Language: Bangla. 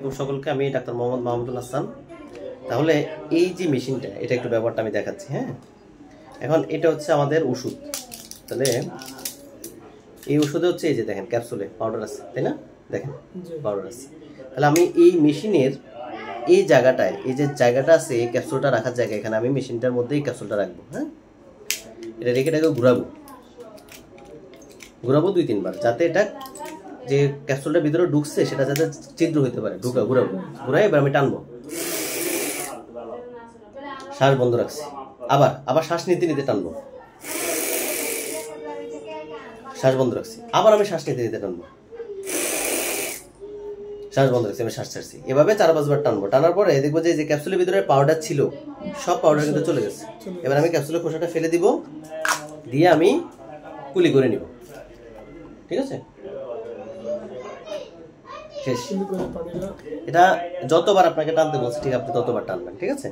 সকলকে আমি ডাক্তার মোহাম্মদ মাহমুদুল হাসান। তাহলে এই যে মেশিনটা, এটা একটু ব্যবহারটা আমি দেখাচ্ছি। হ্যাঁ, এখন এটা হচ্ছে আমাদের ওষুধ। তাহলে এই ওষুধে হচ্ছে এই যে দেখেন ক্যাপসুলে পাউডার আছে, তাই না? দেখেন পাউডার আছে। তাহলে আমি এই মেশিনের এই জায়গাটায়, এই যে জায়গাটা আছে এই ক্যাপসুলটা রাখার জায়গা, এখানে আমি মেশিনটার মধ্যে এই ক্যাপসুলটা রাখবো। হ্যাঁ, এটা রেখে এটাকে ঘুরাবো 2-3 বার, যাতে এটা যে ক্যাপসুলটার ভিতরে ঢুকছে সেটা যাতে ছিদ্র হইতে পারে। ঘুরাবো, ঘুরাই এবার আমি টানবো, শ্বাস বন্ধ রাখছি, আবার শ্বাস নিতে নিতে টানবো, শ্বাস বন্ধ রাখছি, আবার আমি শ্বাস নিতে নিতে টানবো, শ্বাস বন্ধ রাখছি, আমি শ্বাস ছাড়ছি। এভাবে 4-5 বার টানবো। টানার পরে দেখবো যে ক্যাপসুলের ভিতরে পাউডার ছিল, সব পাউডার কিন্তু চলে গেছে। এবার আমি ক্যাপসুলের খোসাটা ফেলে দিব, দিয়ে আমি কুলি করে নিব। ঠিক আছে, শেষ। এটা যতবার আপনাকে টানতে বলছে ঠিক আপনি ততবার টানবেন। ঠিক আছে।